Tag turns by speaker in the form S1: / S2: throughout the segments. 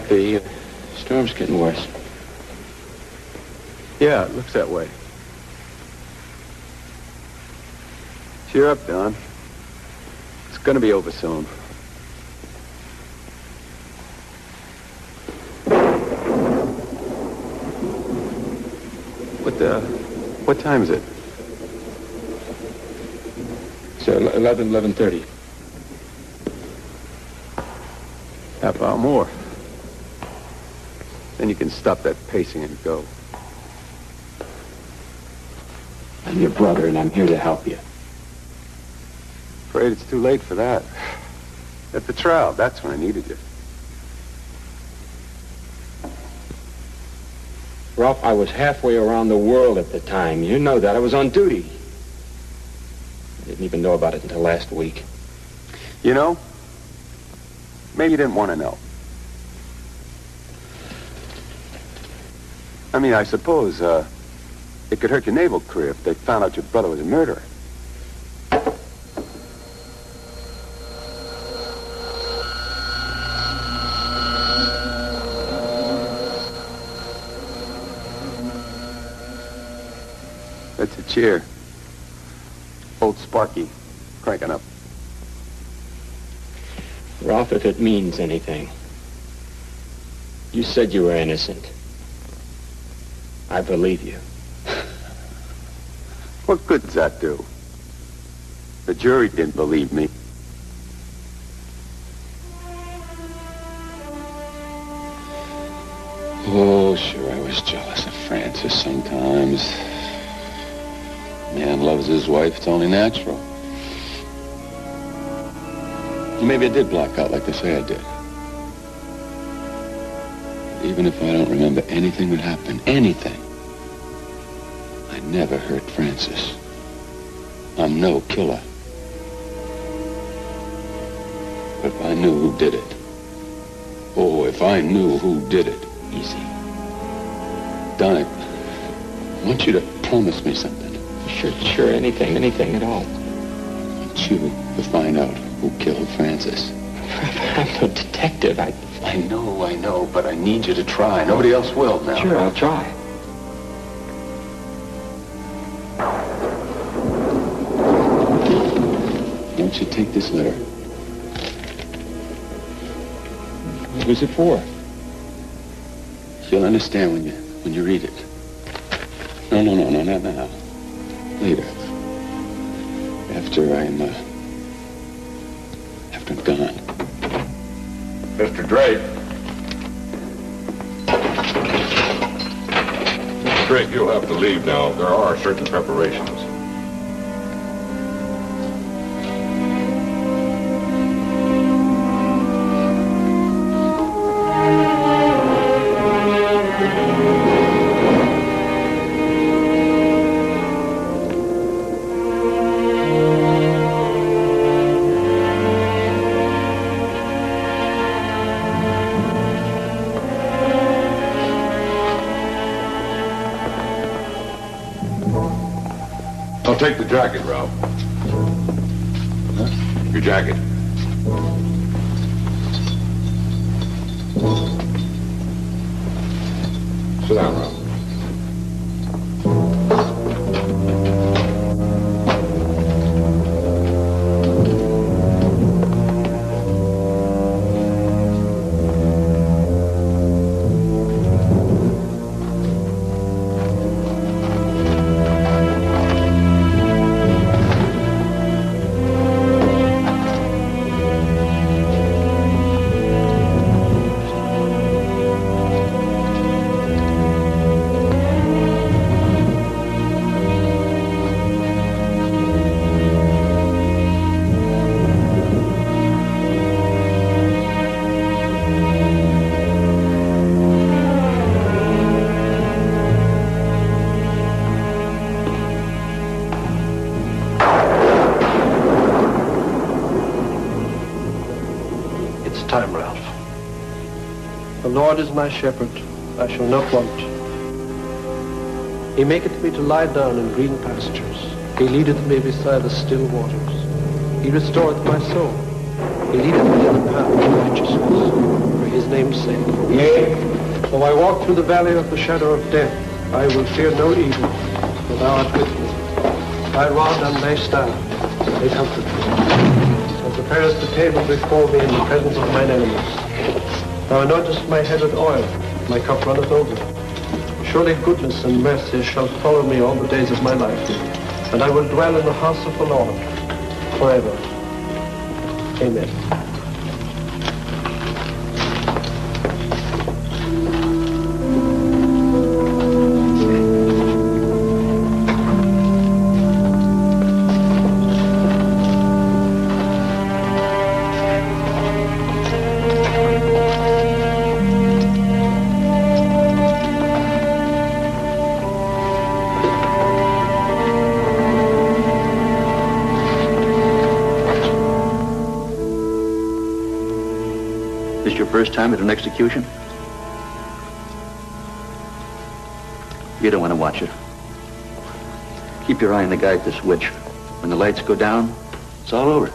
S1: might be. Storm's getting worse.
S2: Yeah, it looks that way. Cheer up, Don. It's gonna be over soon. What time is it?
S1: It's 11:30.
S2: Half hour more. Then you can stop that pacing and go.
S1: I'm your brother, and I'm here to help you.
S2: Afraid it's too late for that. At the trial, that's when I needed you.
S1: Ralph, I was halfway around the world at the time. You know that. I was on duty. I didn't even know about it until last week.
S2: You know, maybe you didn't want to know. I mean, I suppose, it could hurt your naval career if they found out your brother was a murderer. That's a cheer. Old Sparky, cranking up.
S1: Ralph, if it means anything, you said you were innocent. I believe you.
S2: What good does that do? The jury didn't believe me.
S3: Oh, sure, I was jealous of Francis sometimes. Man loves his wife, it's only natural. Maybe I did black out like they say I did. Even if I don't remember anything that happened, anything, I never hurt Francis. I'm no killer. But if I knew who did it, oh, if I knew who did it.
S1: Easy.
S3: Don, I want you to promise me something.
S1: Sure, anything at all.
S3: I want you to find out who killed Francis.
S1: I'm no detective.
S3: I know, but I need you to try. Nobody else will now.
S1: Sure, I'll try.
S3: Why don't you take this letter?
S1: Who's it for?
S3: You'll understand when you read it. No, not now. Later. After I'm gone.
S4: Mr. Drake. Mr. Drake, you'll have to leave now. There are certain preparations. Take the jacket, Ralph. Huh? Your jacket. Sit down, Ralph.
S5: Time, Ralph. The Lord is my shepherd, I shall not want. He maketh me to lie down in green pastures. He leadeth me beside the still waters. He restoreth my soul. He leadeth me in the path of righteousness for his his name's sake.
S1: Yea.
S5: Though I walk through the valley of the shadow of death, I will fear no evil, for thou art with me. Thy rod and thy staff, they comfort me. Thou preparest the table before me in the presence of mine enemies. Thou anointest my head with oil, my cup runneth over. Surely goodness and mercy shall follow me all the days of my life, and I will dwell in the house of the Lord forever. Amen.
S6: First time at an execution? You don't want to watch it. Keep your eye on the guy at the switch. When the lights go down, it's all over.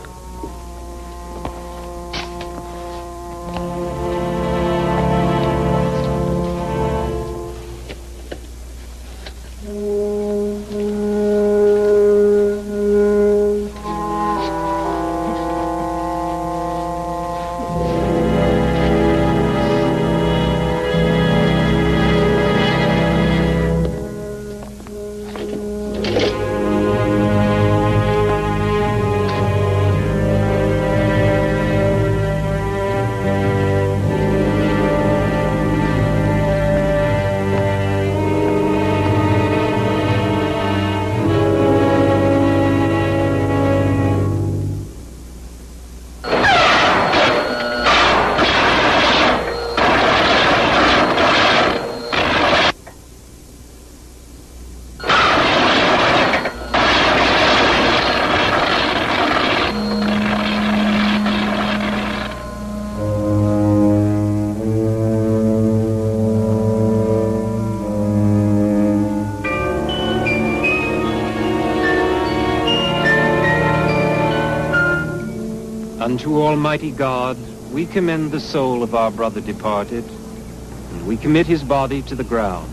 S7: Unto Almighty God, we commend the soul of our brother departed, and we commit his body to the ground,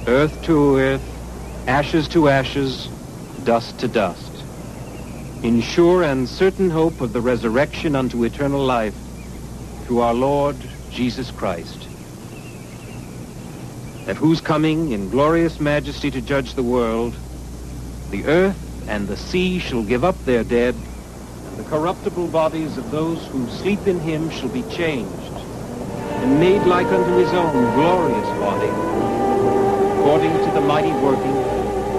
S7: earth to earth, ashes to ashes, dust to dust, in sure and certain hope of the resurrection unto eternal life, through our Lord Jesus Christ, at whose coming in glorious majesty to judge the world, the earth and the sea shall give up their dead, the corruptible bodies of those who sleep in him shall be changed, and made like unto his own glorious body, according to the mighty working,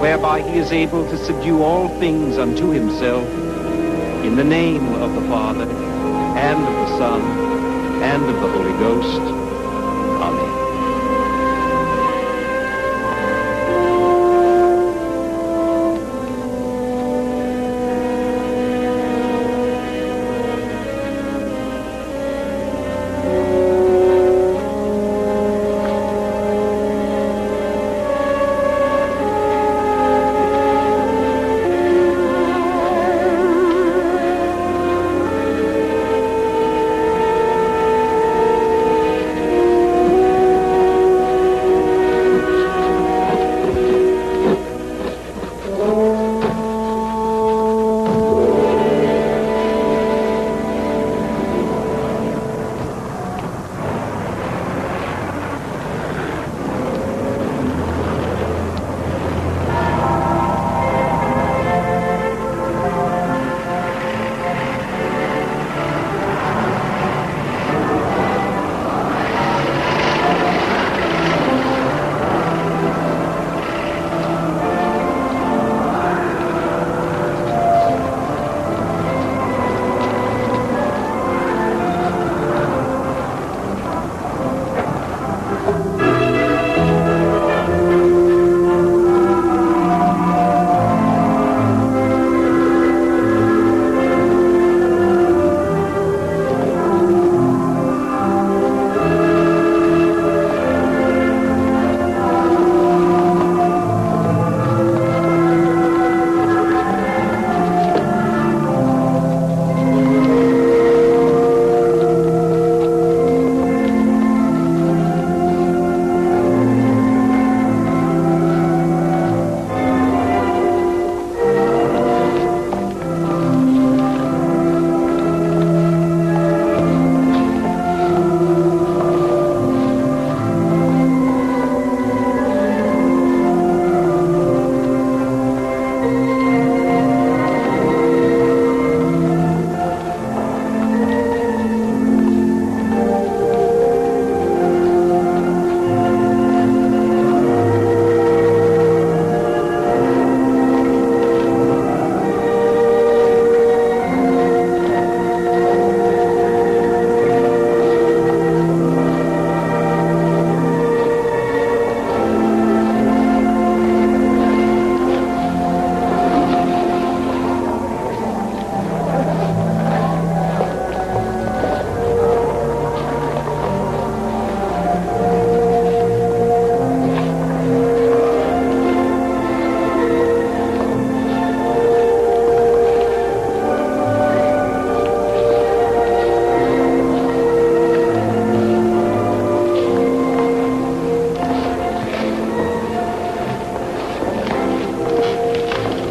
S7: whereby he is able to subdue all things unto himself, in the name of the Father, and of the Son, and of the Holy Ghost. Amen.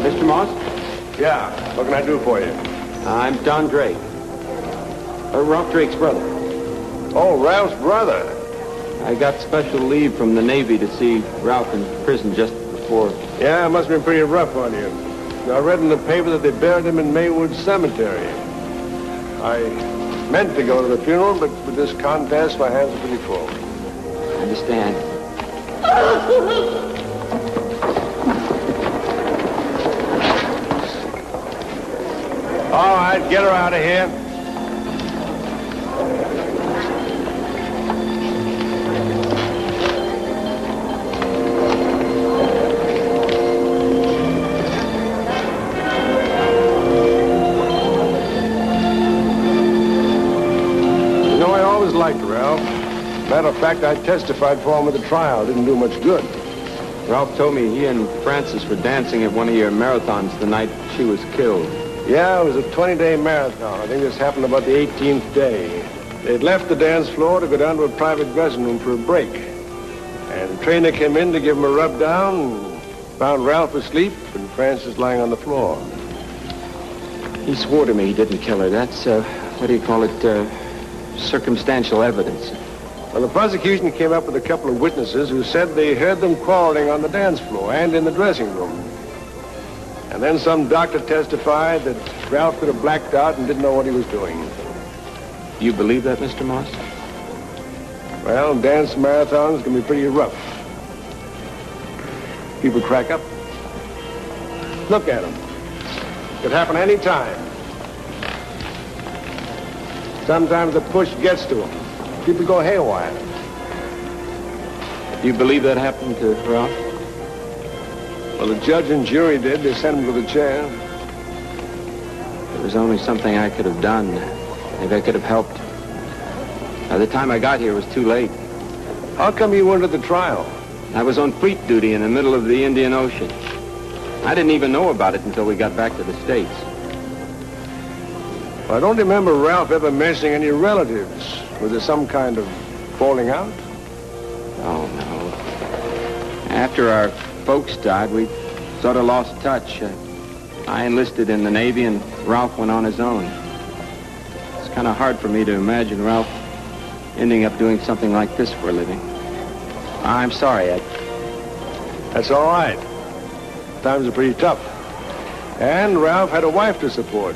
S1: Mr. Moss?
S5: Yeah, what can I do for you?
S1: I'm Don Drake. Ralph Drake's brother.
S5: Oh, Ralph's brother.
S1: I got special leave from the Navy to see Ralph in prison just before.
S5: Yeah, it must have been pretty rough on you. I read in the paper that they buried him in Maywood Cemetery. I meant to go to the funeral, but with this contest, my hands are pretty full.
S1: I understand.
S5: All right, get her out of here. You know, I always liked Ralph. Matter of fact, I testified for him at the trial. Didn't do much good.
S1: Ralph told me he and Frances were dancing at one of your marathons the night she was killed.
S5: Yeah, it was a 20-day marathon. I think this happened about the 18th day. They'd left the dance floor to go down to a private dressing room for a break. And the trainer came in to give him a rub down and found Ralph asleep and Frances lying on the floor.
S1: He swore to me he didn't kill her. That's, what do you call it, circumstantial evidence.
S5: Well, the prosecution came up with a couple of witnesses who said they heard them quarreling on the dance floor and in the dressing room. And then some doctor testified that Ralph could have blacked out and didn't know what he was doing.
S1: Do you believe that, Mr. Moss?
S5: Well, dance marathons can be pretty rough. People crack up. Look at them. Could happen any time. Sometimes the push gets to them. People go haywire.
S1: Do you believe that happened to Ralph?
S5: Well, the judge and jury did. They sent him to the chair.
S1: There was only something I could have done. Maybe I could have helped. By the time I got here, it was too late.
S5: How come you weren't at the trial?
S1: I was on fleet duty in the middle of the Indian Ocean. I didn't even know about it until we got back to the States.
S5: Well, I don't remember Ralph ever mentioning any relatives. Was there some kind of falling out?
S1: Oh, no. After our folks died, we sort of lost touch. I enlisted in the Navy, and Ralph went on his own. It's kind of hard for me to imagine Ralph ending up doing something like this for a living. I'm sorry, Ed.
S5: That's all right. Times are pretty tough. And Ralph had a wife to support.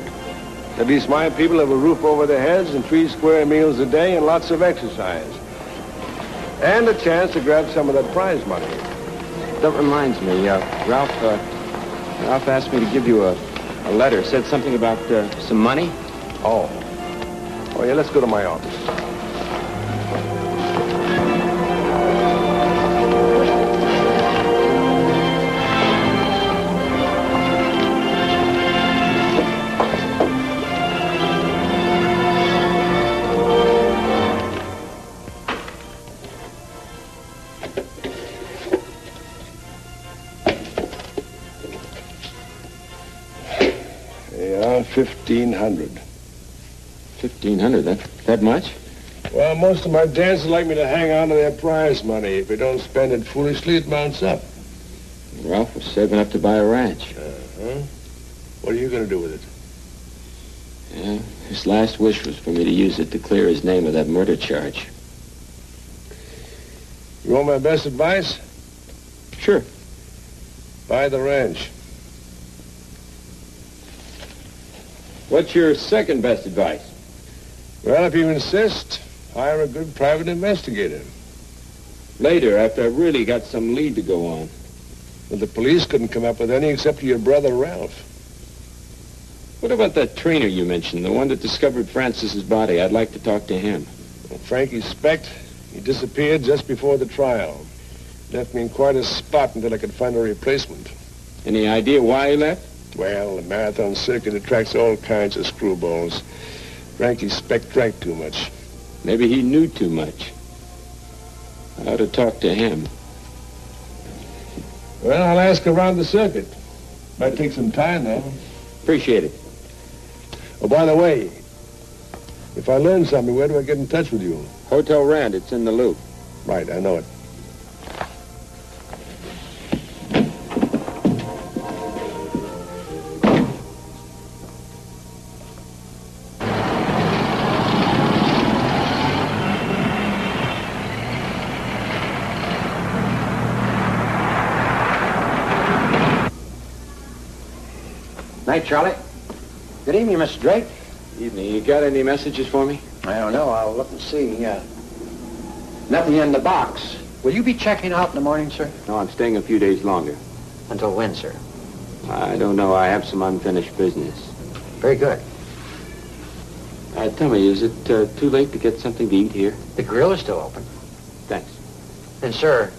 S5: At least my people have a roof over their heads and 3 square meals a day and lots of exercise. And a chance to grab some of that prize money.
S1: That reminds me, Ralph asked me to give you a letter. Said something about some money.
S5: Oh. Oh, yeah, let's go to my office. Yeah, 1,500.
S1: 1,500, that much?
S5: Well, most of my dancers like me to hang on to their prize money. If they don't spend it foolishly, it mounts up.
S1: Ralph was saving up to buy a ranch.
S5: Uh-huh. What are you going to do with it?
S1: Yeah, his last wish was for me to use it to clear his name of that murder charge.
S5: You want my best advice?
S1: Sure.
S5: Buy the ranch.
S1: What's your second best advice?
S5: Well, if you insist, hire a good private investigator.
S1: Later, after I really got some lead to go on.
S5: But the police couldn't come up with any except your brother, Ralph.
S1: What about that trainer you mentioned, the one that discovered Frances's body? I'd like to talk to him.
S5: Well, Frankie Specht, he disappeared just before the trial. Left me in quite a spot until I could find a replacement.
S1: Any idea why he left?
S5: Well, the marathon circuit attracts all kinds of screwballs. Frankie Specht drank too much.
S1: Maybe he knew too much. I ought to talk to him.
S5: Well, I'll ask around the circuit. Might take some time, though.
S1: Appreciate it.
S5: Oh, by the way, if I learn something, where do I get in touch with you?
S1: Hotel Rand, it's in the loop.
S5: Right, I know it.
S8: Night, Charlie. Good evening, Mr. Drake.
S1: Evening. You got any messages for me?
S8: I don't know. I'll look and see. Nothing in the box. Will you be checking out in the morning, sir?
S1: No, I'm staying a few days longer.
S8: Until when, sir?
S1: I don't know. I have some unfinished business.
S8: Very good.
S1: Tell me, is it too late to get something to eat here?
S8: The grill is still open.
S1: Thanks.
S8: And, sir,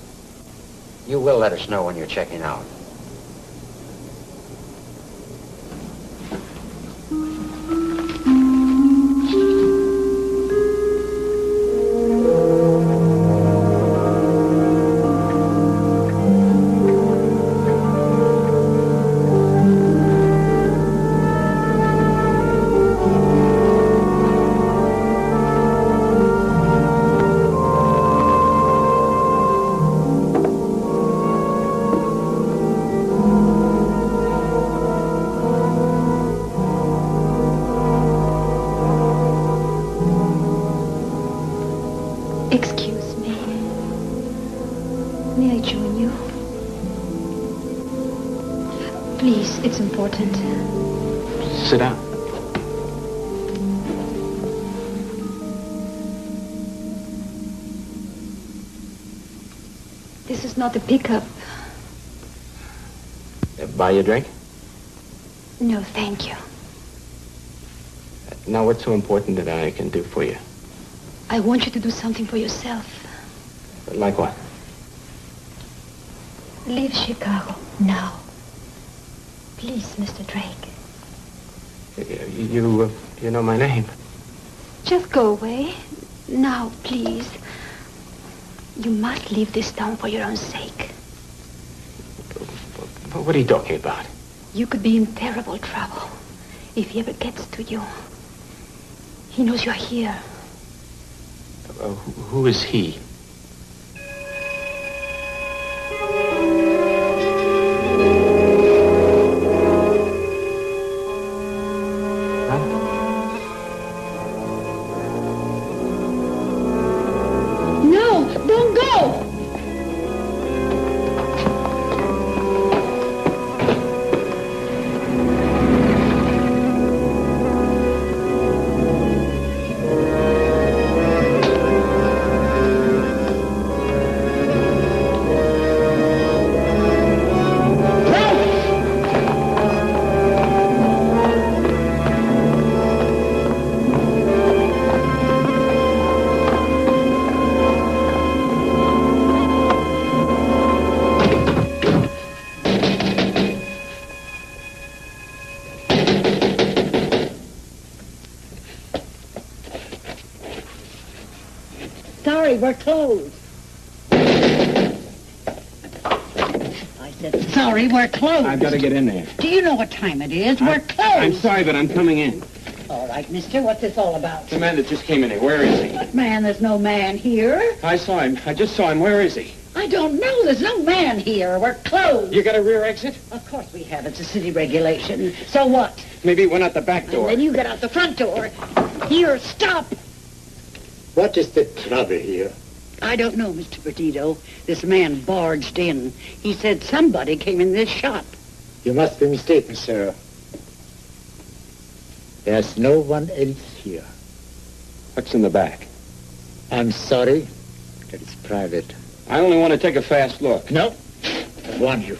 S8: you will let us know when you're checking out.
S9: Excuse me. May I join you? Please, it's important.
S1: Sit down.
S9: This is not a pickup.
S1: Buy you a drink?
S9: No, thank you.
S1: Now, what's so important that I can do for you?
S9: I want you to do something for yourself.
S1: Like what?
S9: Leave Chicago now. Please, Mr. Drake.
S1: You know my name.
S9: Just go away. Now, please. You must leave this town for your own sake.
S1: What are you talking about?
S9: You could be in terrible trouble if he ever gets to you. He knows you're here.
S1: Who is he?
S9: No, don't go!
S10: Sorry, we're closed. I said, sorry, we're closed.
S1: I've got to get in there.
S10: Do you know what time it is? We're closed.
S1: I'm sorry, but I'm coming in.
S10: All right, mister, what's this all about?
S1: The man that just came in here, where is he?
S10: What man? There's no man here.
S1: I saw him. I just saw him. Where is he?
S10: I don't know. There's no man here. We're closed.
S1: You got a rear exit?
S10: Of course we have. It's a city regulation. So what?
S1: Maybe it went out the back door.
S10: And then you get out the front door. Here, stop.
S11: What is the trouble here?
S10: I don't know, Mr. Perdido. This man barged in. He said somebody came in this shop.
S11: You must be mistaken, sir. There's no one else here.
S1: What's in the back?
S11: I'm sorry. That is private.
S1: I only want to take a fast look.
S11: No. I warn you.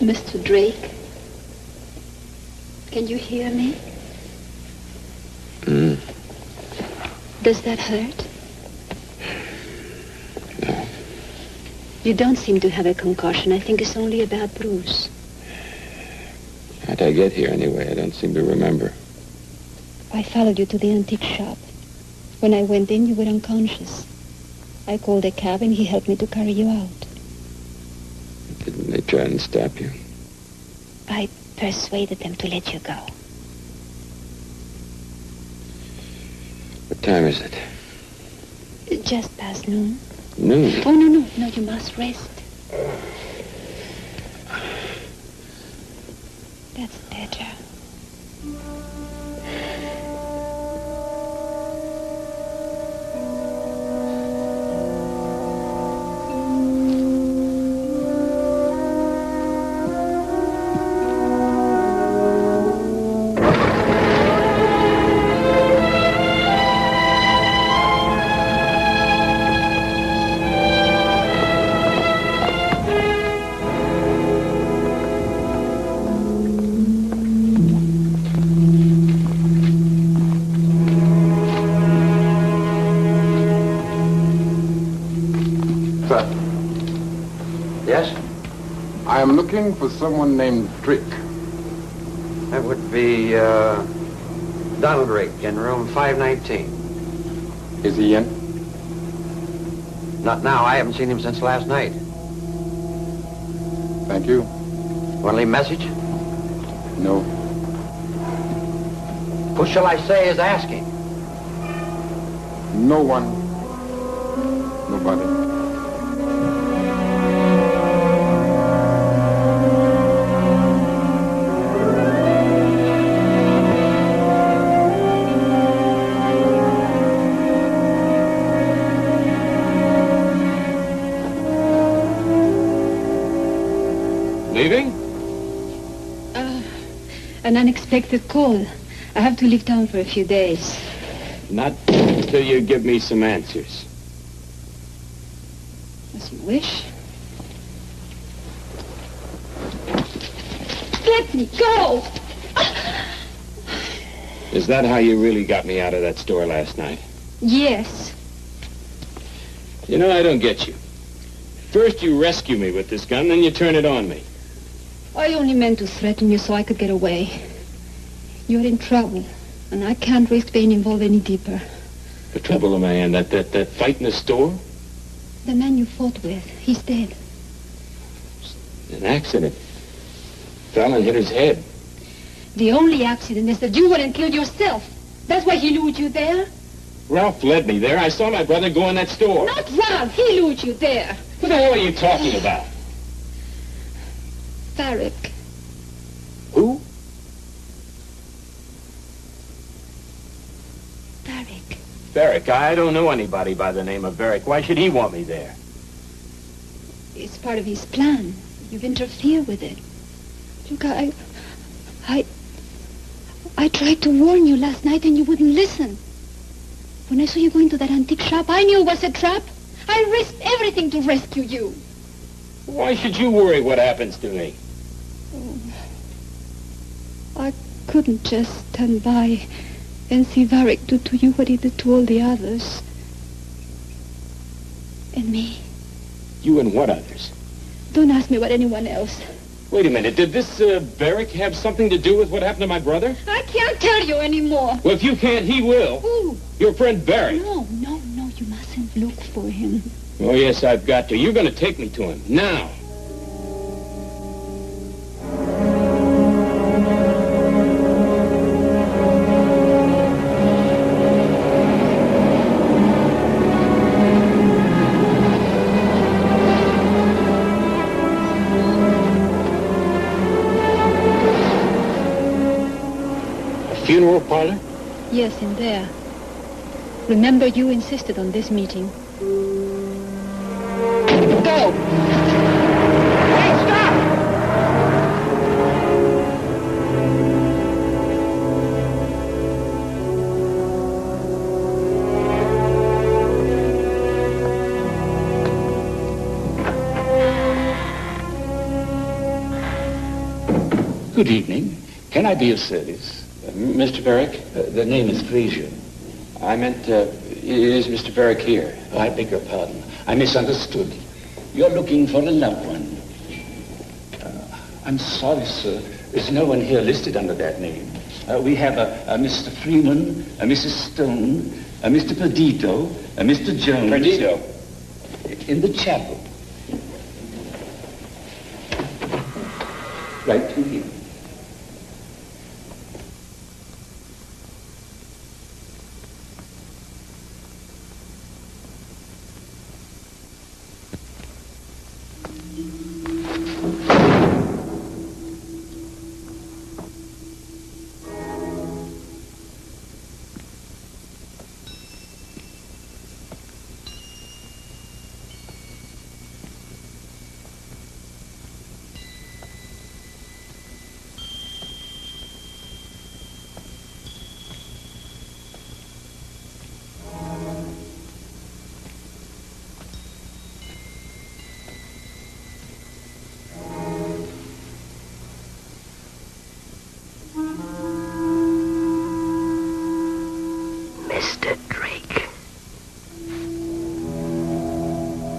S9: Mr. Drake? Can you hear me? Does that hurt?
S3: No.
S9: You don't seem to have a concussion. I think it's only a bad bruise.
S3: How'd I get here anyway? I don't seem to remember.
S9: I followed you to the antique shop. When I went in, you were unconscious. I called a cab and he helped me to carry you out.
S3: Didn't they try and stop you?
S9: I persuaded them to let you go.
S3: What time is it?
S9: Just past noon.
S3: Noon?
S9: Oh, no, you must rest. That's better.
S12: I am looking for someone named Drake.
S8: That would be, Donald Drake in room 519.
S12: Is he in?
S8: Not now. I haven't seen him since last night.
S12: Thank you.
S8: Want to leave a message?
S12: No.
S8: Who shall I say is asking?
S12: No one. Nobody.
S1: Leaving?
S9: An unexpected call. I have to leave town for a few days.
S1: Not until you give me some answers.
S9: As you wish. Let me go!
S1: Is that how you really got me out of that store last night?
S9: Yes.
S1: You know, I don't get you. First you rescue me with this gun, then you turn it on me.
S9: I only meant to threaten you so I could get away. You're in trouble, and I can't risk being involved any deeper.
S1: The trouble am I in? That fight in the store?
S9: The man you fought with, he's dead.
S1: An accident. Fell and hit his head.
S9: The only accident is that you went and killed yourself. That's why he lured you there.
S1: Ralph led me there. I saw my brother go in that store.
S9: Not Ralph. He lured you there.
S1: What the hell are you talking about?
S9: Varric.
S1: Who?
S9: Varric.
S1: Varric. I don't know anybody by the name of Varric. Why should he want me there?
S9: It's part of his plan. You've interfered with it. Look, I tried to warn you last night and you wouldn't listen. When I saw you going to that antique shop, I knew it was a trap. I risked everything to rescue you.
S1: Why should you worry what happens to me?
S9: Oh, I couldn't just stand by and see Varric do to you what he did to all the others. And me.
S1: You and what others?
S9: Don't ask me about anyone else.
S1: Wait a minute. Did this Varric have something to do with what happened to my brother?
S9: I can't tell you anymore.
S1: Well, if you can't, he will.
S9: Who?
S1: Your friend Varric.
S9: No, you mustn't look for him.
S1: Oh, yes, I've got to. You're going to take me to him. Now. Funeral parlor?
S9: Yes, in there. Remember, you insisted on this meeting. Go!
S1: Hey, stop!
S3: Good evening. Can I be of service?
S1: Mr. Varick?
S3: The name is Frazier.
S1: I meant, is Mr. Varick here?
S3: Oh, I beg your pardon. I misunderstood. You're looking for a loved one. I'm sorry, sir. There's no one here listed under that name. We have a Mr. Freeman, a Mrs. Stone, a Mr. Perdido, a Mr. Jones.
S1: Perdido?
S3: In the chapel. Right to him.
S13: Mr. Drake,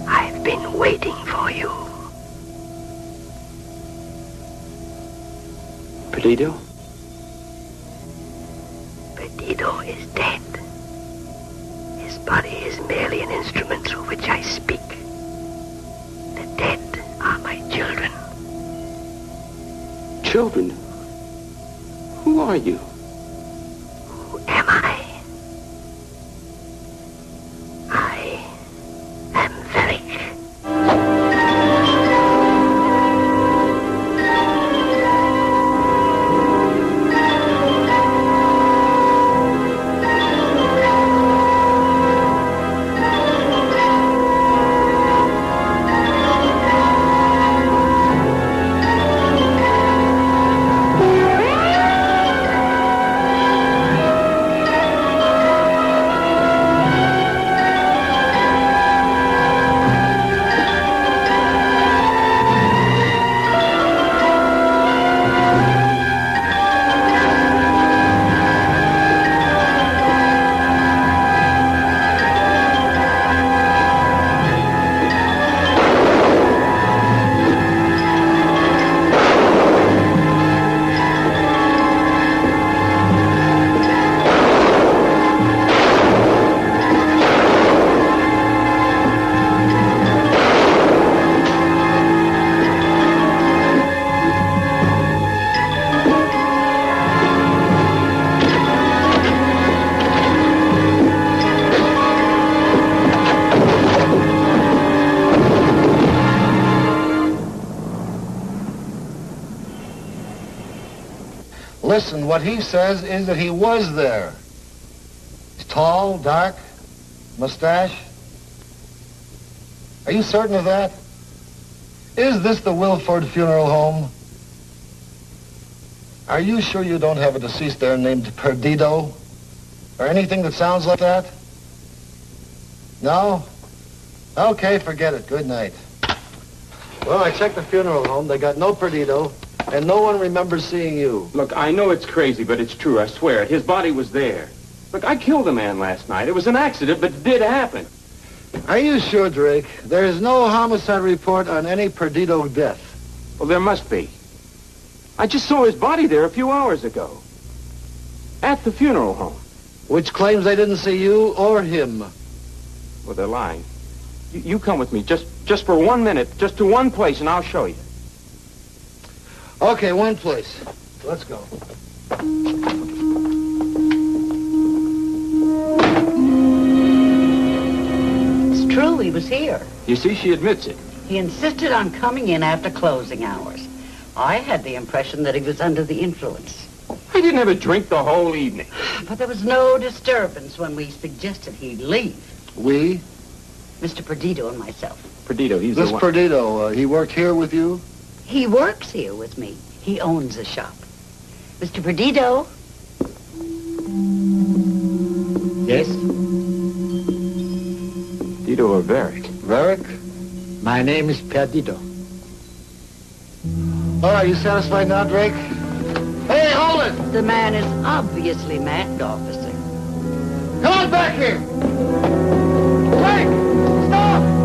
S13: I've been waiting for you.
S1: Perdido?
S13: Perdido is dead. His body is merely an instrument through which I speak. The dead are my children.
S1: Children? Who are you?
S13: Who am I? I am Varick.
S5: Listen, what he says is that he was there. He's tall, dark, mustache. Are you certain of that? Is this the Wilford Funeral Home? Are you sure you don't have a deceased there named Perdido? Or anything that sounds like that? No? Okay, forget it. Good night. Well, I checked the funeral home. They got no Perdido, and no one remembers seeing you.
S1: Look, I know it's crazy, but it's true. I swear it. His body was there. Look, I killed a man last night. It was an accident, but it did happen.
S5: Are you sure, Drake? There is no homicide report on any Perdido death.
S1: Well, there must be. I just saw his body there a few hours ago. At the funeral home.
S5: Which claims they didn't see you or him.
S1: Well, they're lying. You come with me, just for 1 minute, just to one place, and I'll show you.
S5: Okay, one place. Let's go.
S10: It's true, he was here.
S1: You see, she admits it.
S10: He insisted on coming in after closing hours. I had the impression that he was under the influence.
S1: I didn't have a drink the whole evening.
S10: But there was no disturbance when we suggested he leave.
S5: We?
S10: Mr. Perdido and myself.
S1: Perdido, he's
S5: this
S1: the one.
S5: Perdido, he worked here with you?
S10: He works here with me. He owns a shop. Mr. Perdido?
S11: Yes?
S1: Perdido or Varick?
S5: Varick?
S11: My name is Perdido.
S5: All right, you satisfied now, Drake?
S12: does.
S10: The man is obviously mad, officer.
S12: Come on back here. Frank, stop!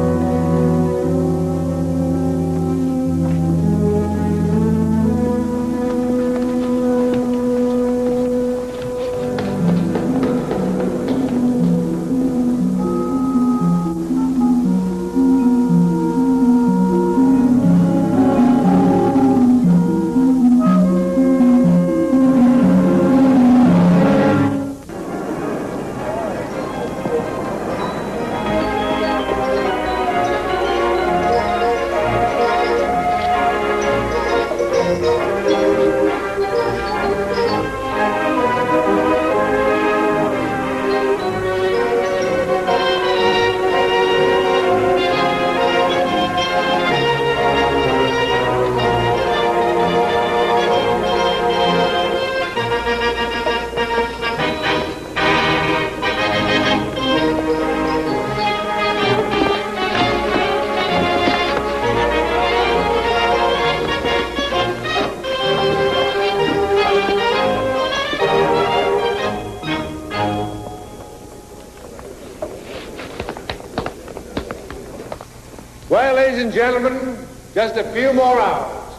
S5: Well, ladies and gentlemen, just a few more hours.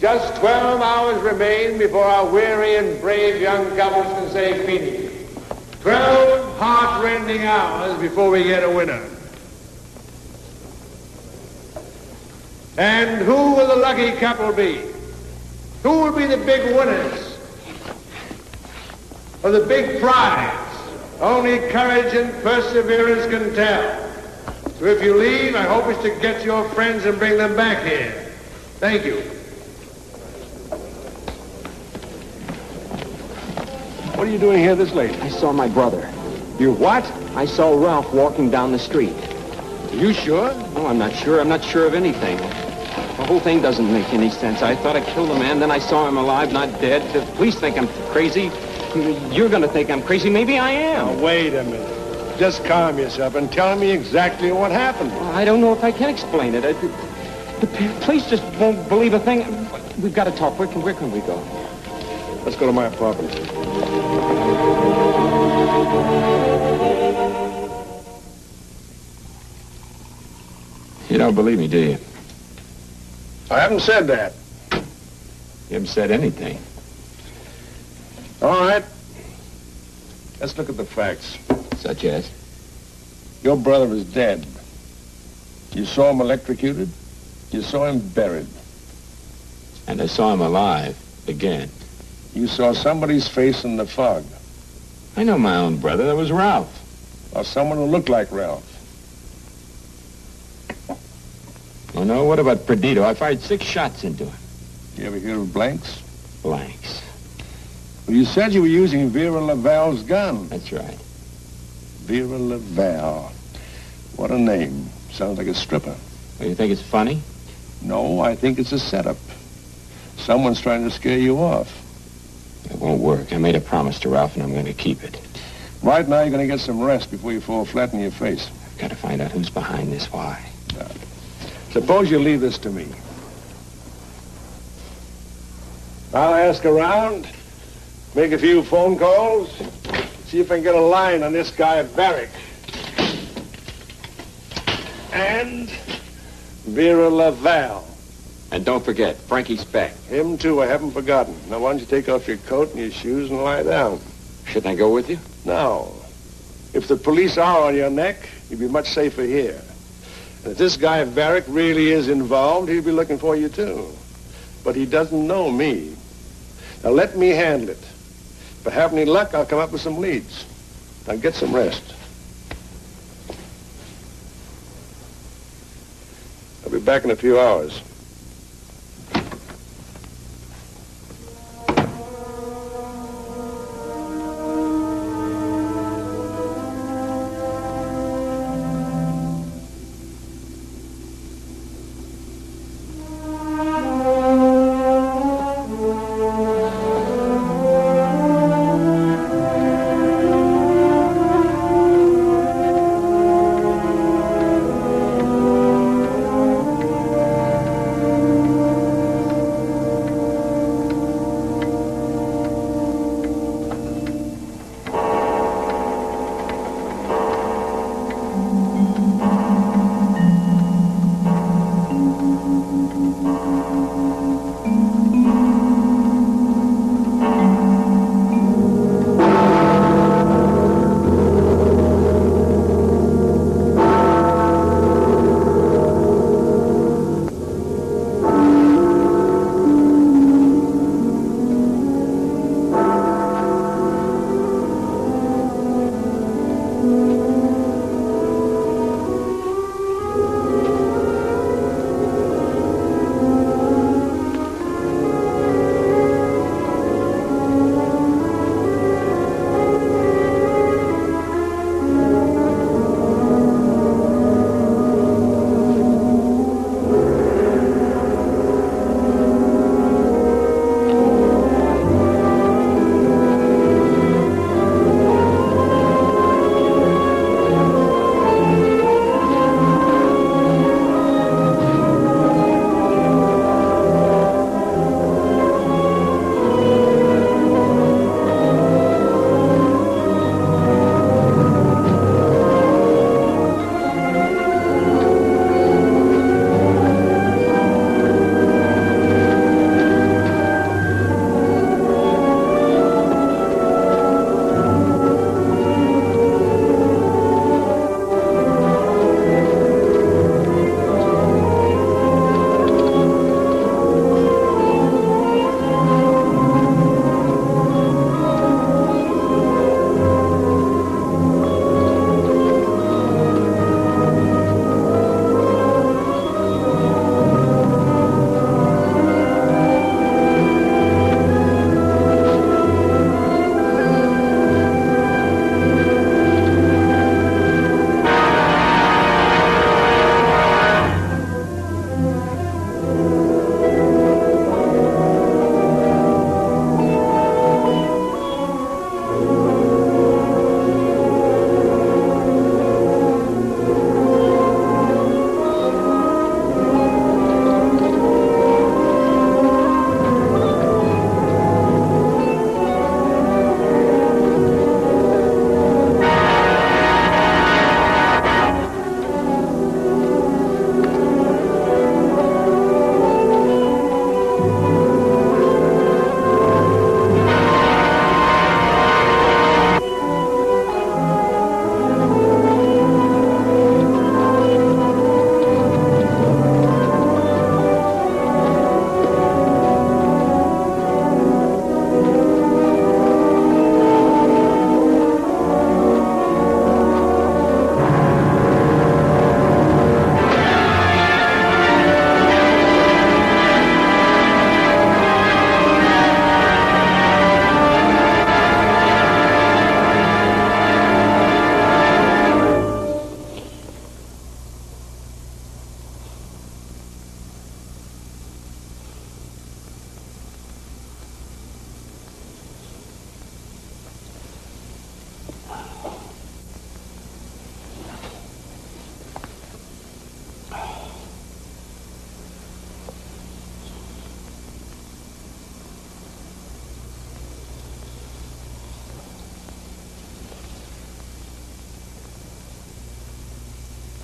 S5: Just 12 hours remain before our weary and brave young couples can say fini. 12 heart-rending hours before we get a winner. And who will the lucky couple be? Who will be the big winners of the big prize? Only courage and perseverance can tell. So if you leave, I hope it's to get your friends and bring them back here. Thank you. What are you doing here this late?
S1: I saw my brother.
S5: You what?
S1: I saw Ralph walking down the street.
S5: Are you sure?
S1: No, I'm not sure. I'm not sure of anything. The whole thing doesn't make any sense. I thought I killed the man, then I saw him alive, not dead. The police think I'm crazy. You're going to think I'm crazy. Maybe I am.
S5: Now, wait a minute. Just calm yourself and tell me exactly what happened.
S1: Well, I don't know if I can explain it. The police just won't believe a thing. We've got to talk. Where can we go?
S5: Let's go to my apartment.
S4: You don't believe me, do you?
S5: I haven't said that.
S4: You haven't said anything.
S5: All right. Let's look at the facts.
S4: Such as?
S5: Your brother is dead. You saw him electrocuted. You saw him buried.
S4: And I saw him alive again.
S5: You saw somebody's face in the fog.
S4: I know my own brother. That was Ralph.
S5: Or someone who looked like Ralph.
S4: Oh, no? What about Perdido? I fired 6 shots into him.
S5: You ever hear of blanks?
S4: Blanks.
S5: Well, you said you were using Vera Laval's gun.
S4: That's right.
S5: Vera Laval. What a name. Sounds like a stripper.
S4: Well, you think it's funny?
S5: No, I think it's a setup. Someone's trying to scare you off.
S4: It won't work. I made a promise to Ralph, and I'm going to keep it.
S5: Right now, you're going to get some rest before you fall flat on your face.
S4: I've got to find out who's behind this. Why?
S5: Suppose you leave this to me. I'll ask around, make a few phone calls, see if I can get a line on this guy Varick. And Vera Laval.
S1: And don't forget, Frankie Speck.
S5: Him, too, I haven't forgotten. Now, why don't you take off your coat and your shoes and lie down?
S1: Shouldn't I go with you?
S5: No. If the police are on your neck, you'd be much safer here. And if this guy Varick really is involved, he'll be looking for you, too. But he doesn't know me. Now, let me handle it. If I have any luck, I'll come up with some leads. Now, get some rest. I'll be back in a few hours.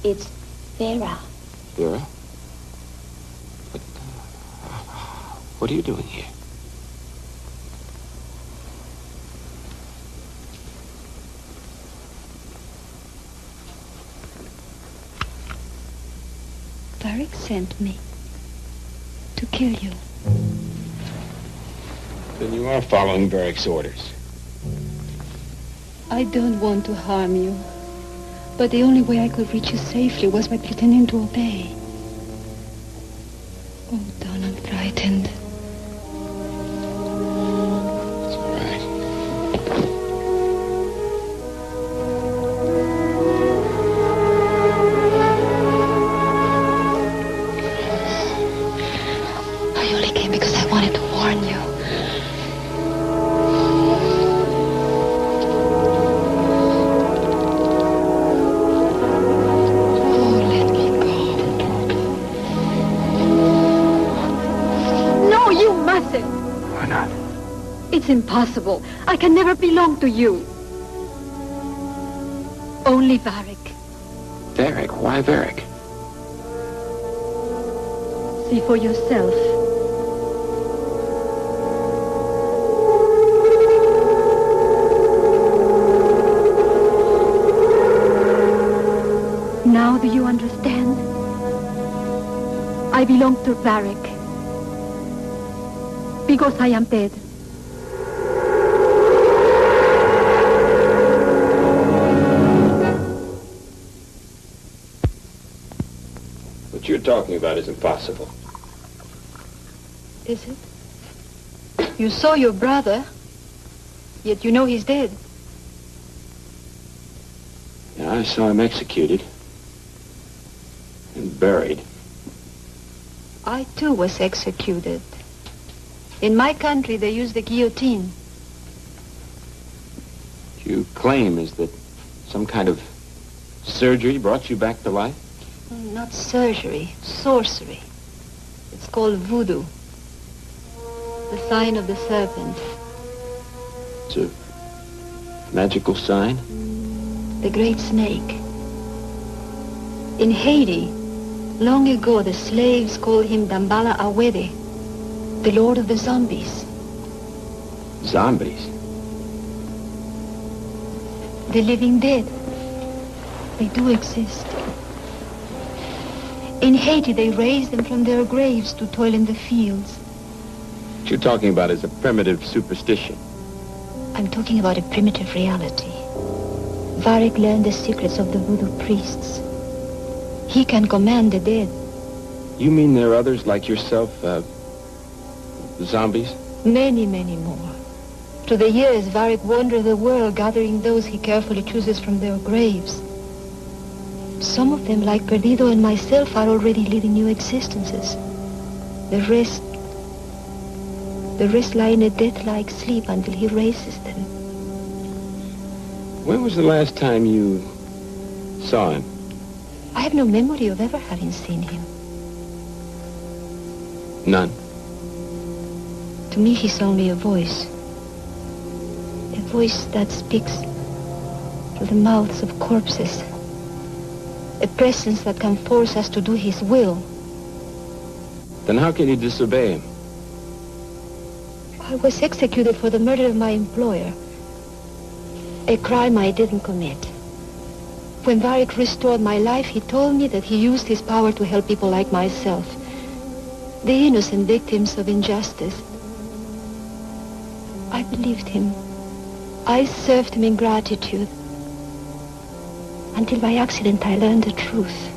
S9: It's Vera.
S1: Vera? But, what are you doing here?
S9: Varric sent me to kill you.
S1: Then you are following Varric's orders.
S9: I don't want to harm you, but the only way I could reach you safely was by pretending to obey. Oh, Don, I'm frightened.
S1: It's all right.
S9: I only came because I wanted to warn you.
S1: Why not?
S9: It's impossible. I can never belong to you. Only Varric.
S1: Varric? Why Varric?
S9: See for yourself. Now do you understand? I belong to Varric. Because I am dead.
S1: What you're talking about is impossible.
S9: Is it? You saw your brother, yet you know he's dead.
S1: Yeah, I saw him executed and buried.
S9: I too was executed. In my country, they use the guillotine.
S1: You claim is that some kind of surgery brought you back to life?
S9: Not surgery, sorcery. It's called voodoo. The sign of the serpent.
S1: It's a magical sign?
S9: The great snake. In Haiti, long ago, the slaves called him Dambala Awede, the lord of the zombies.
S1: Zombies?
S9: The living dead. They do exist. In Haiti, they raise them from their graves to toil in the fields.
S1: What you're talking about is a primitive superstition.
S9: I'm talking about a primitive reality. Varric learned the secrets of the voodoo priests. He can command the dead.
S1: You mean there are others like yourself, zombies?
S9: Many, many more. Through the years, Varric wandered the world, gathering those he carefully chooses from their graves. Some of them, like Perdido and myself, are already leading new existences. The rest lie in a death-like sleep until he raises them.
S1: When was the last time you saw him?
S9: I have no memory of ever having seen him.
S1: None.
S9: To me, he's only a voice. A voice that speaks through the mouths of corpses. A presence that can force us to do his will.
S1: Then how can you disobey him?
S9: I was executed for the murder of my employer. A crime I didn't commit. When Varric restored my life, he told me that he used his power to help people like myself. The innocent victims of injustice. I believed him. I served him in gratitude. Until by accident I learned the truth.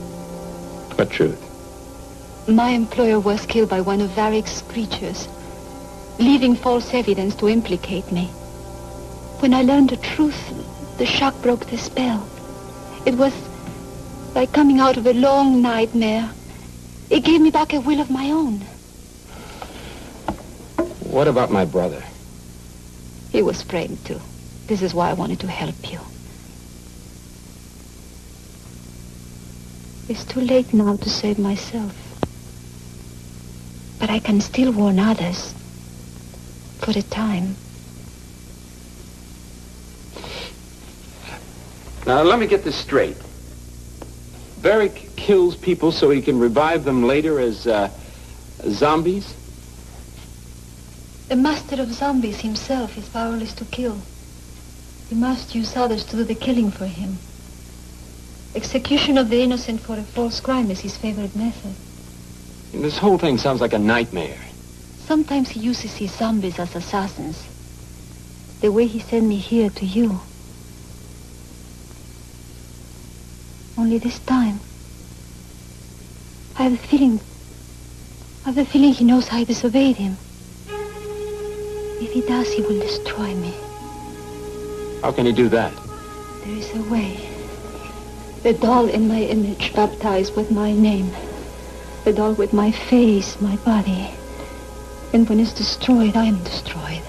S1: What truth?
S9: My employer was killed by one of Varric's creatures, leaving false evidence to implicate me. When I learned the truth, the shock broke the spell. It was like coming out of a long nightmare. It gave me back a will of my own.
S1: What about my brother?
S9: He was framed too. This is why I wanted to help you. It's too late now to save myself. But I can still warn others. For a time.
S1: Now, let me get this straight. Varick kills people so he can revive them later as zombies?
S9: The master of zombies himself is powerless to kill. He must use others to do the killing for him. Execution of the innocent for a false crime is his favorite method.
S1: And this whole thing sounds like a nightmare.
S9: Sometimes he uses his zombies as assassins. The way he sent me here to you. Only this time, I have the feeling he knows I disobeyed him. If he does, he will destroy me.
S1: How can he do that?
S9: There is a way. The doll in my image, baptized with my name. The doll with my face, my body. And when it's destroyed, I am destroyed.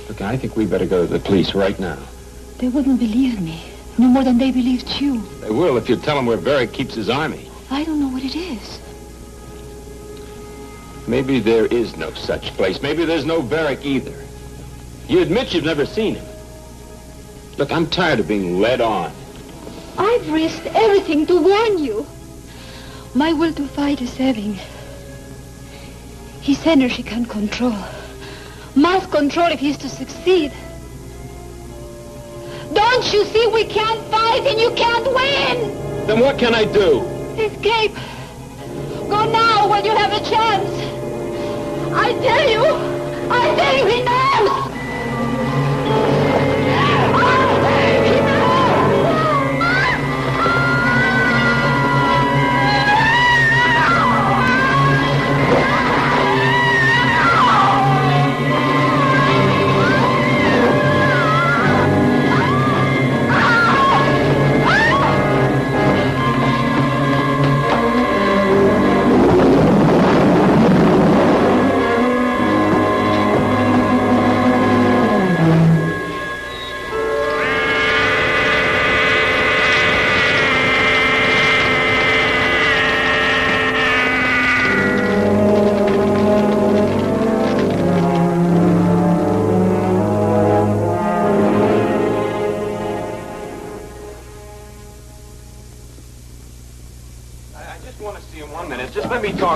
S1: Look, I think we better go to the police right now.
S9: They wouldn't believe me. No more than they believed you.
S1: They will if you tell them where Varick keeps his army.
S9: I don't know what it is.
S1: Maybe there is no such place. Maybe there's no Varick either. You admit you've never seen him. Look, I'm tired of being led on.
S9: I've risked everything to warn you. My will to fight is ebbing. His energy can't control. Must control if he's to succeed. Don't you see we can't fight and you can't win?
S1: Then what can I do?
S9: Escape. Go now while you have a chance. I tell you he knows.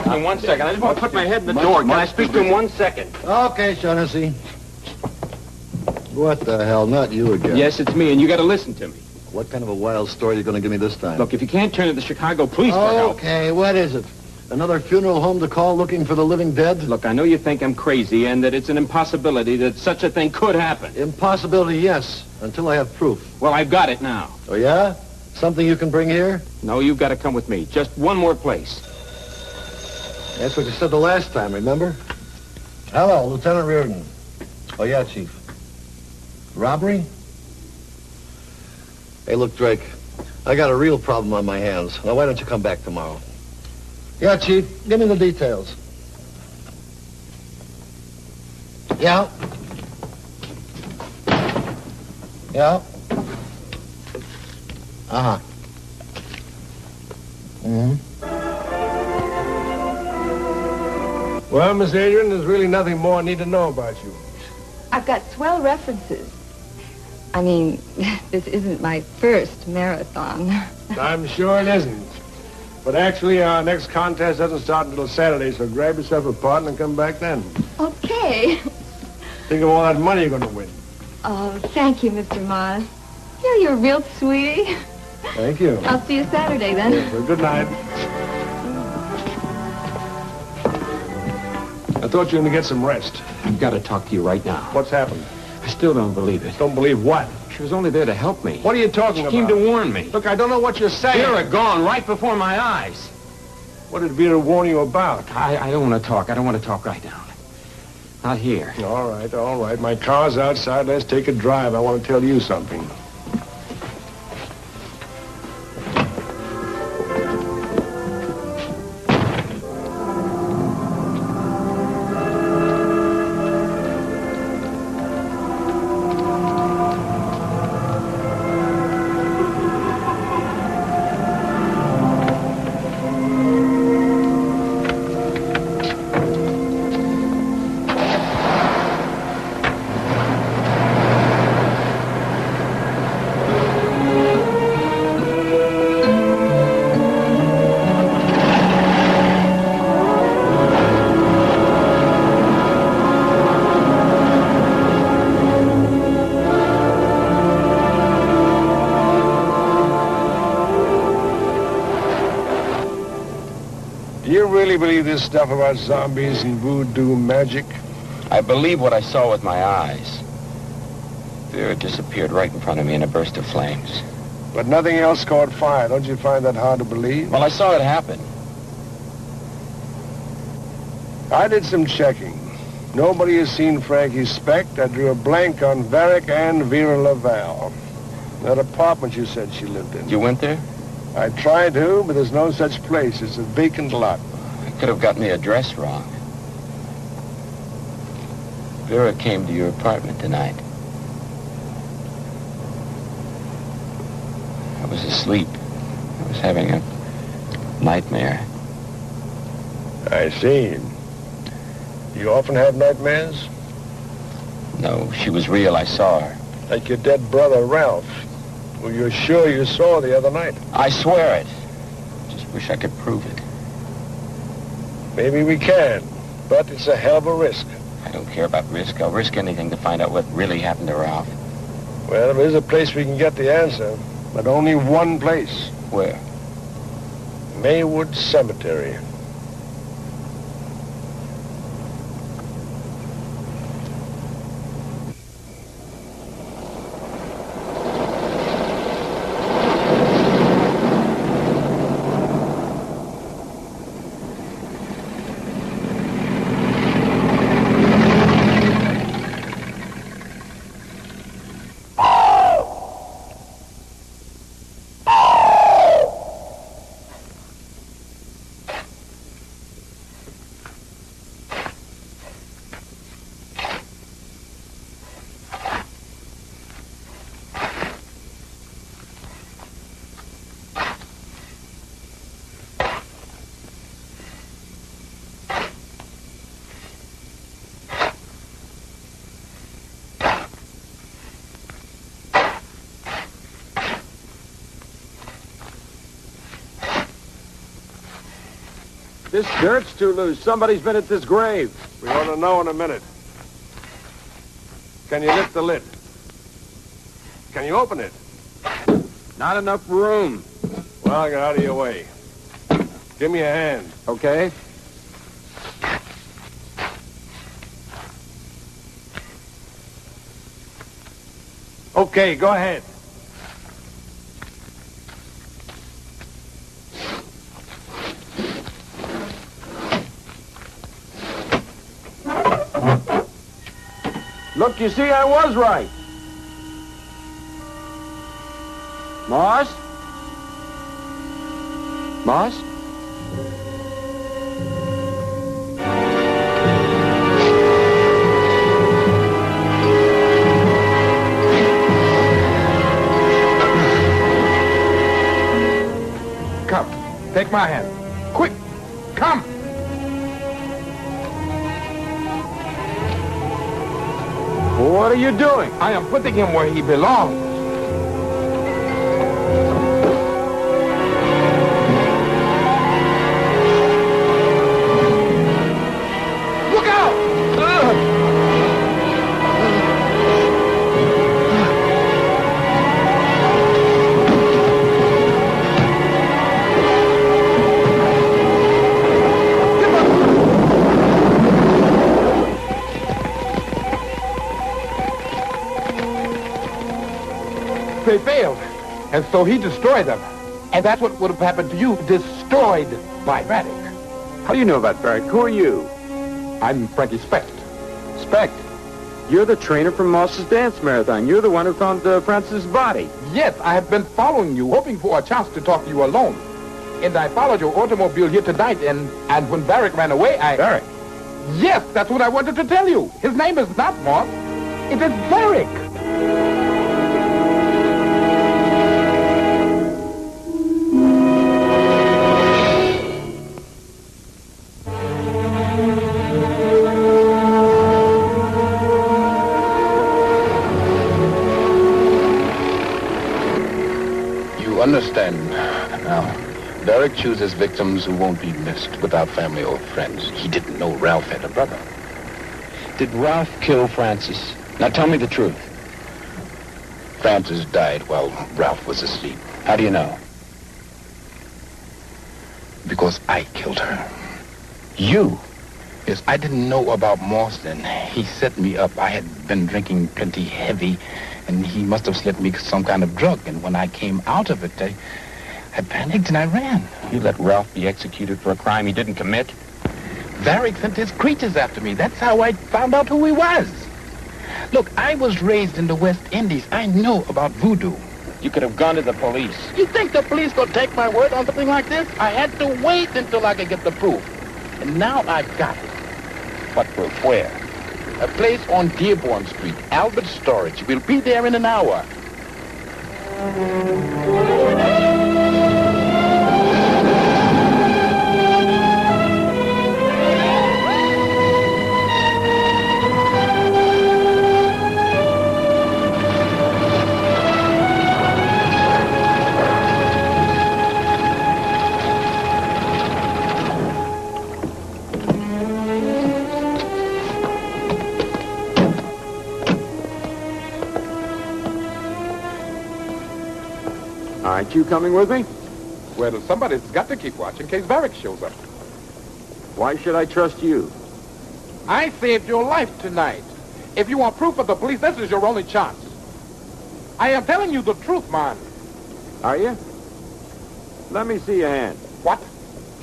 S1: In 1 second. I just want to put my head in the door. Can I speak to him 1 second?
S8: Okay, Shaughnessy. What the hell? Not you again.
S1: Yes, it's me, and you got to listen to me.
S8: What kind of a wild story are you going to give me this time?
S1: Look, if you can't turn to the Chicago police for help...
S8: Okay, what is it? Another funeral home to call looking for the living dead?
S1: Look, I know you think I'm crazy and that it's an impossibility that such a thing could happen.
S8: Impossibility, yes, until I have proof.
S1: Well, I've got it now.
S8: Oh, yeah? Something you can bring here?
S1: No, you've got to come with me. Just one more place.
S8: That's what you said the last time, remember? Hello, Lieutenant Reardon. Oh, yeah, Chief. Robbery? Hey, look, Drake, I got a real problem on my hands. Now, why don't you come back tomorrow? Yeah, Chief, give me the details. Yeah? Yeah? Uh-huh. Mm-hmm.
S5: Well, Miss Adrian, there's really nothing more I need to know about you.
S14: I've got swell references. I mean, this isn't my first marathon.
S5: I'm sure it isn't. But actually, our next contest doesn't start until Saturday, so grab yourself a partner and come back then.
S14: Okay.
S5: Think of all that money you're going to win.
S14: Oh, thank you, Mr. Moss. Yeah, you're a real sweetie.
S5: Thank you.
S14: I'll see you Saturday, then.
S5: Yes, well, good night. I thought you were going to get some rest.
S1: I've got to talk to you right now.
S5: What's happened?
S1: I still don't believe it.
S5: Don't believe what?
S1: She was only there to help me.
S5: What are you talking about?
S1: She came to warn me.
S5: Look, I don't know what you're saying.
S1: Vera gone right before my eyes.
S5: What did Vera warn you about?
S1: I don't want to talk. I don't want to talk right now. Not here.
S5: All right, all right. My car's outside. Let's take a drive. I want to tell you something. really believe this stuff about zombies and voodoo magic?
S1: I believe what I saw with my eyes. Vera disappeared right in front of me in a burst of flames.
S5: But nothing else caught fire. Don't you find that hard to believe?
S1: Well, I saw it happen.
S5: I did some checking. Nobody has seen Frankie Specht. I drew a blank on Varick and Vera Laval. That apartment you said she lived in.
S1: You went there?
S5: I tried to, but there's no such place. It's a vacant lot.
S1: I could have gotten the address wrong. Vera came to your apartment tonight. I was asleep. I was having a nightmare.
S5: I see. You often have nightmares?
S1: No, she was real. I saw her.
S5: Like your dead brother, Ralph, who you're sure you saw the other night.
S1: I swear it. Just wish I could prove it.
S5: Maybe we can, but it's a hell of a risk.
S1: I don't care about risk. I'll risk anything to find out what really happened to Ralph.
S5: Well, there is a place we can get the answer, but only one place.
S1: Where?
S5: Maywood Cemetery.
S1: This dirt's too loose. Somebody's been at this grave.
S5: We ought to know in a minute. Can you lift the lid? Can you open it?
S1: Not enough room.
S5: Well, I'll get out of your way. Give me a hand.
S1: Okay.
S5: Okay, go ahead.
S1: Look, you see, I was right. Moss? Moss?
S5: Come, take my hand. Quick, come!
S1: What are you doing?
S5: I am putting him where he belongs. Look out! They failed, and so he destroyed them. And that's what would have happened to you, destroyed by Varick.
S1: How do you know about Varick? Who are you?
S5: I'm Frankie Specht.
S1: Specht. You're the trainer from Moss's dance marathon. You're the one who found Francis' body.
S5: Yes, I have been following you, hoping for a chance to talk to you alone. And I followed your automobile here tonight, and when Varick ran away,
S1: Varick?
S5: Yes, that's what I wanted to tell you. His name is not Moss. It is Varick.
S12: Understand now. Varick chooses victims who won't be missed without family or friends. He didn't know Ralph had a brother.
S1: Did Ralph kill Francis? Now tell me the truth.
S12: Francis died while Ralph was asleep.
S1: How do you know?
S12: Because I killed her. You? Yes, I didn't know about Moss then. He set me up. I had been drinking plenty heavy, and he must have slipped me some kind of drug. And when I came out of it, I panicked and I ran.
S1: You let Ralph be executed for a crime he didn't commit?
S12: Varick sent his creatures after me. That's how I found out who he was. Look, I was raised in the West Indies. I know about voodoo.
S1: You could have gone to the police.
S12: You think the police gonna take my word on something like this? I had to wait until I could get the proof. And now I've got it.
S1: What proof? Where?
S12: A place on Dearborn Street, Albert Storage. We'll be there in an hour.
S1: Aren't you coming with me?
S15: Well, somebody's got to keep watch in case Varick shows up.
S1: Why should I trust you?
S15: I saved your life tonight. If you want proof of the police, this is your only chance. I am telling you the truth, man.
S1: Are you? Let me see your hands.
S15: What?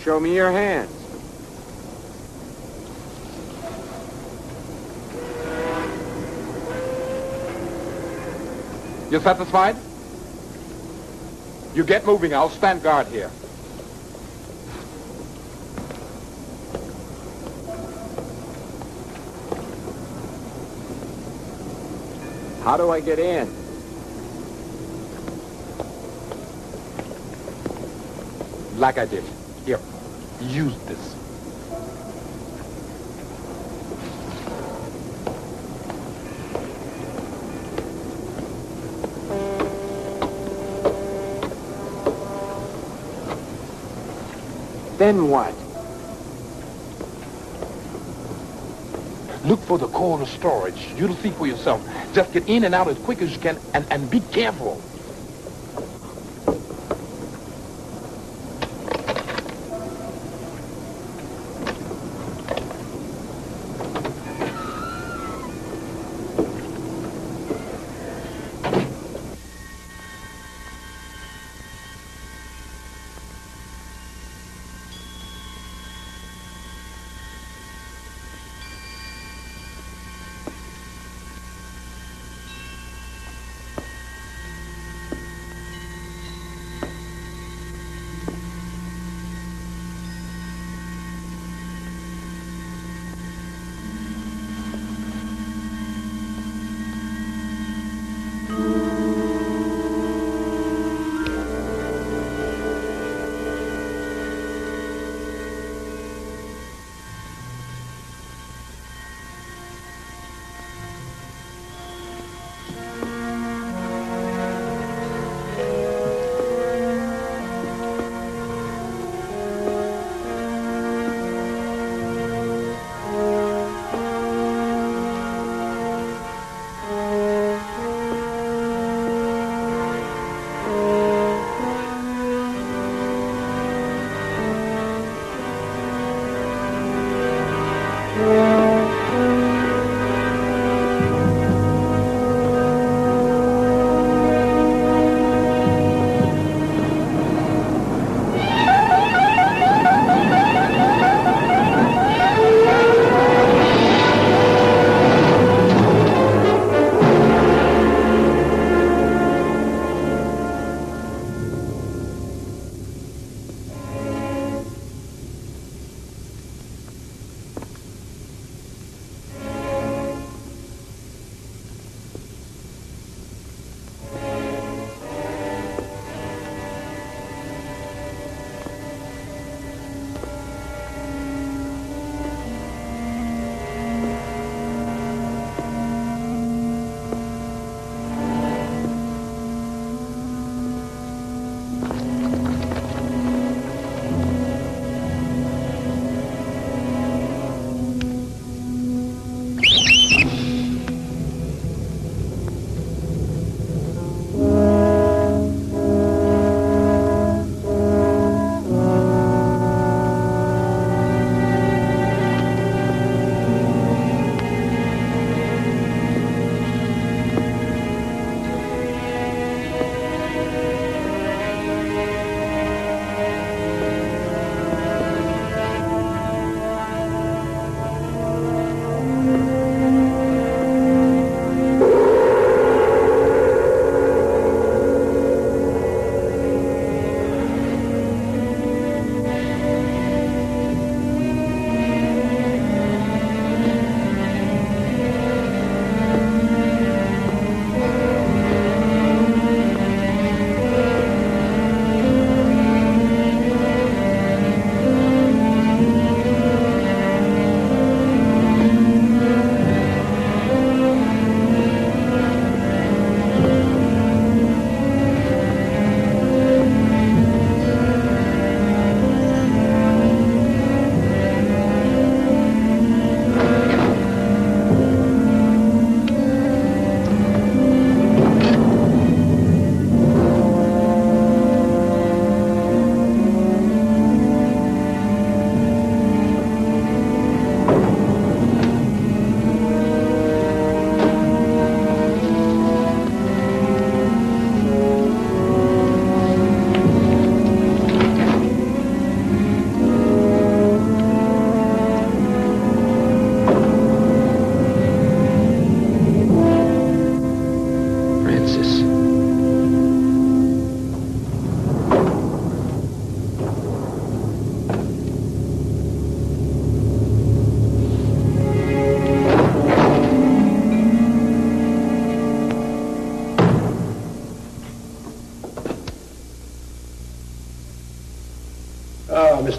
S1: Show me your hands.
S15: You satisfied? You get moving. I'll stand guard here.
S1: How do I get in?
S15: Like I did. Here. Use this.
S1: Then what?
S15: Look for the corner storage. You'll see for yourself. Just get in and out as quick as you can, and be careful.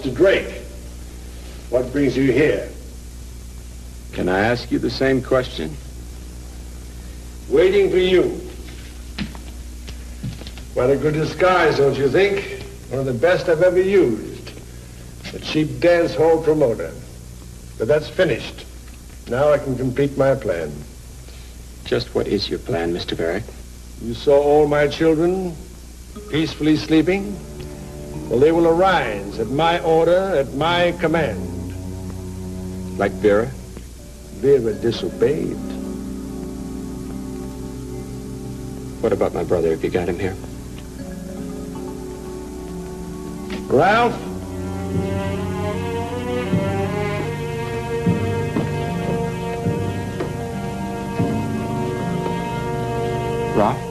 S5: Mr. Drake, what brings you here?
S1: Can I ask you the same question?
S5: Waiting for you. What a good disguise, don't you think? One of the best I've ever used. A cheap dance hall promoter. But that's finished. Now I can complete my plan.
S1: Just what is your plan, Mr. Varick?
S5: You saw all my children peacefully sleeping? Well, they will arise at my order, at my command.
S1: Like Vera?
S5: Vera disobeyed.
S1: What about my brother? Have you got him here?
S5: Ralph?
S1: Ralph?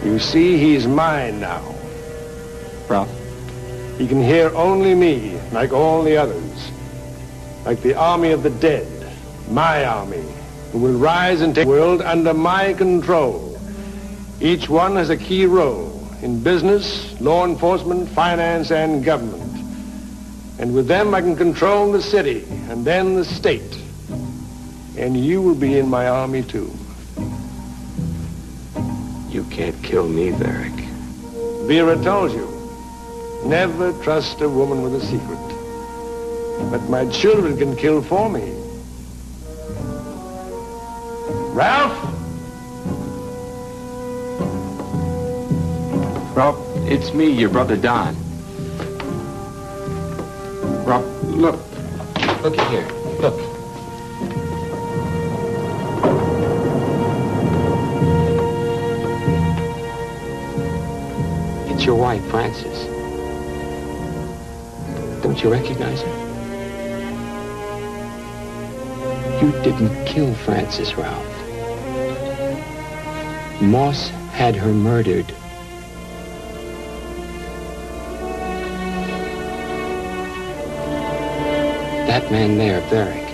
S5: You see, he's mine now.
S1: Ralph?
S5: He can hear only me, like all the others. Like the army of the dead, my army, who will rise and take the world under my control. Each one has a key role in business, law enforcement, finance, and government. And with them, I can control the city and then the state. And you will be in my army, too.
S1: You can't kill me, Varick.
S5: Vera told you, never trust a woman with a secret. But my children can kill for me. Ralph?
S1: Ralph, it's me, your brother Don. Ralph, look. Looky here. Look. It's your wife, Frances. Don't you recognize her? You didn't kill Frances, Ralph. Moss had her murdered. That man there, Varick.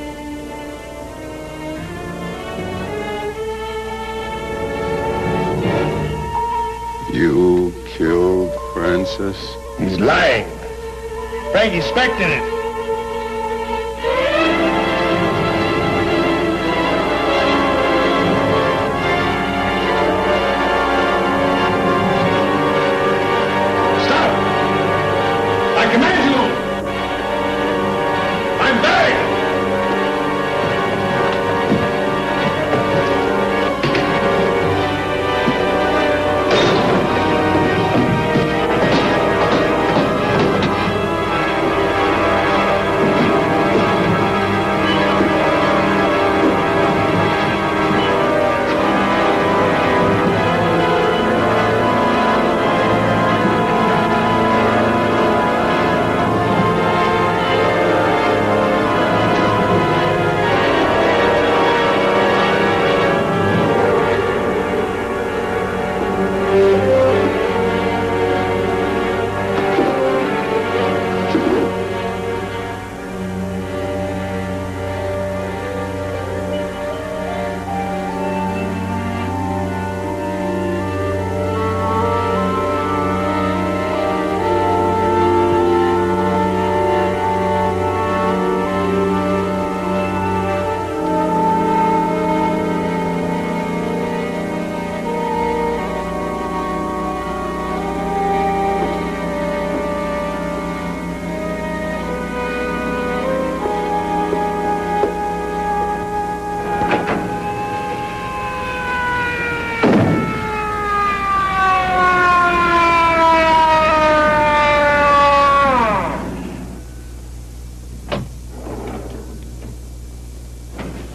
S2: You killed Frances?
S5: He's lying. Frank expected it.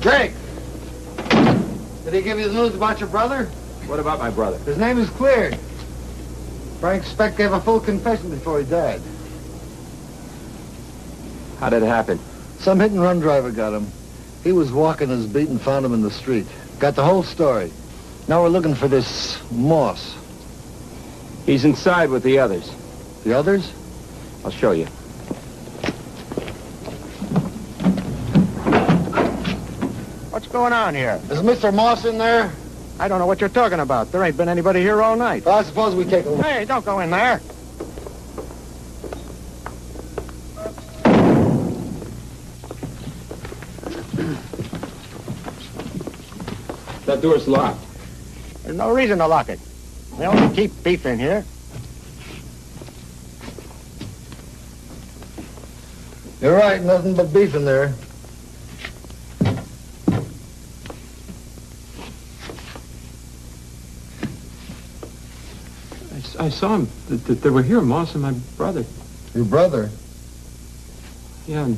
S8: Drake! Did he give you the news about your brother?
S1: What about my brother?
S8: His name is cleared. Frank Speck gave a full confession before he died.
S1: How did it happen?
S8: Some hit-and-run driver got him. He was walking his beat and found him in the street. Got the whole story. Now we're looking for this Moss.
S1: He's inside with the others.
S8: The others?
S1: I'll show you.
S15: What's going on here?
S8: Is Mr. Moss in there?
S15: I don't know what you're talking about. There ain't been anybody here all night.
S8: Well, I suppose we take a look.
S15: Hey, don't go in there.
S1: That door's locked.
S16: There's no reason to lock it. We only keep beef in here.
S8: You're right, nothing but beef in there.
S1: I saw him. They were here, Moss and my brother.
S8: Your brother?
S1: Yeah, and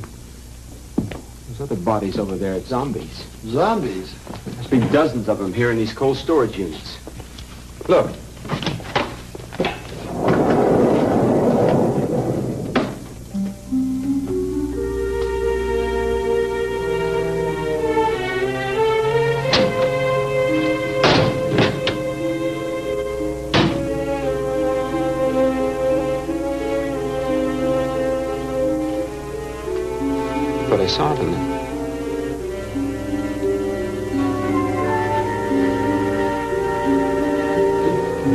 S1: there's other bodies over there. Zombies.
S8: Zombies?
S1: Must be dozens of them here in these cold storage units. Look. But I saw them.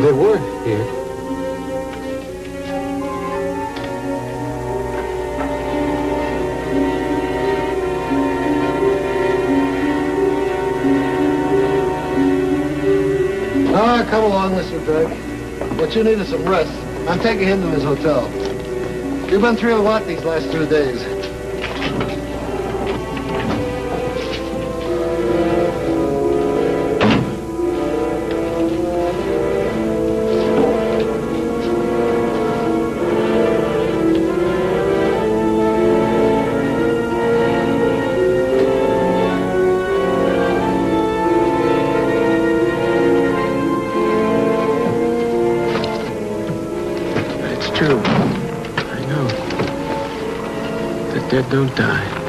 S1: They were here.
S8: Ah, come along, Mr. Drake. What you need is some rest. I'm taking him to his hotel. You've been through a lot these last 2 days.
S1: True. I know. The dead don't die.